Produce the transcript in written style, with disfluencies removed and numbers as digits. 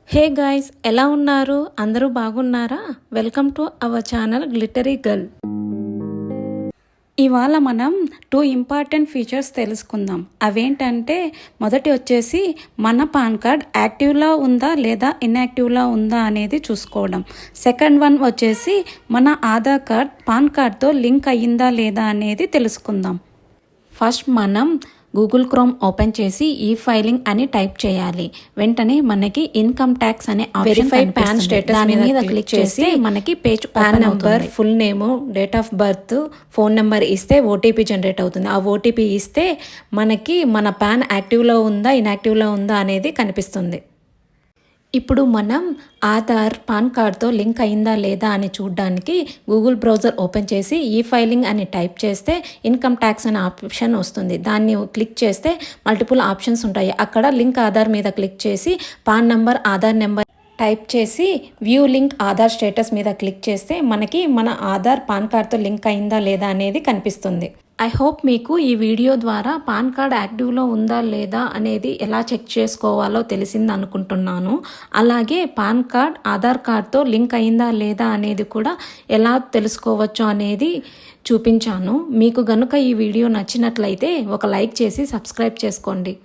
Hey guys, ఎలా ఉన్నారు? అందరూ బాగున్నారా? Welcome to our channel glittery girl. ఇవాళ మనం 2 ఇంపార్టెంట్ ఫీచర్స్ తెలుసుకుందాం. అవేంటంటే మొదటి వచ్చేసి మన పాన్ కార్డ్ యాక్టివ్లో ఉందా లేదా ఇన్యాక్టివ్లో ఉందా అనేది చూసుకోవడం. సెకండ్ వన్ వచ్చేసి మన ఆధార్ కార్డ్ పాన్ కార్డ్తో లింక్ అయ్యిందా లేదా అనేది తెలుసుకుందాం. ఫస్ట్ మనం గూగుల్ క్రోమ్ ఓపెన్ చేసి ఈ ఫైలింగ్ అని టైప్ చేయాలి. వెంటనే మనకి ఇన్కమ్ ట్యాక్స్ అనే వెరిఫైడ్ పాన్ స్టేటస్ మీద క్లిక్ చేసి మనకి page pan number, full name, date of birth, phone number ఇస్తే ఓటీపీ జనరేట్ అవుతుంది. ఆ ఓటీపీ ఇస్తే మనకి మన పాన్ యాక్టివ్లో ఉందా ఇన్యాక్టివ్లో ఉందా అనేది కనిపిస్తుంది. ఇప్పుడు మనం ఆధార్ పాన్ కార్డ్తో లింక్ అయిందా లేదా అని చూడడానికి గూగుల్ బ్రౌజర్ ఓపెన్ చేసి ఈ ఫైలింగ్ అని టైప్ చేస్తే ఇన్కమ్ ట్యాక్స్ అనే ఆప్షన్ వస్తుంది. దాన్ని క్లిక్ చేస్తే మల్టిపుల్ ఆప్షన్స్ ఉంటాయి. అక్కడ లింక్ ఆధార్ మీద క్లిక్ చేసి pan number, Aadhaar number type చేసి వ్యూ లింక్ ఆధార్ స్టేటస్ మీద క్లిక్ చేస్తే మనకి మన ఆధార్ పాన్ కార్డ్తో లింక్ అయిందా లేదా అనేది కనిపిస్తుంది. ఐ హోప్ మీకు ఈ వీడియో ద్వారా పాన్ కార్డ్ యాక్టివ్లో ఉందా లేదా అనేది ఎలా చెక్ చేసుకోవాలో తెలిసింది అనుకుంటున్నాను. అలాగే పాన్ కార్డ్ ఆధార్ కార్డ్తో లింక్ అయిందా లేదా అనేది కూడా ఎలా తెలుసుకోవచ్చు అనేది చూపించాను. మీకు గనుక ఈ వీడియో నచ్చినట్లయితే ఒక లైక్ చేసి సబ్స్క్రైబ్ చేసుకోండి.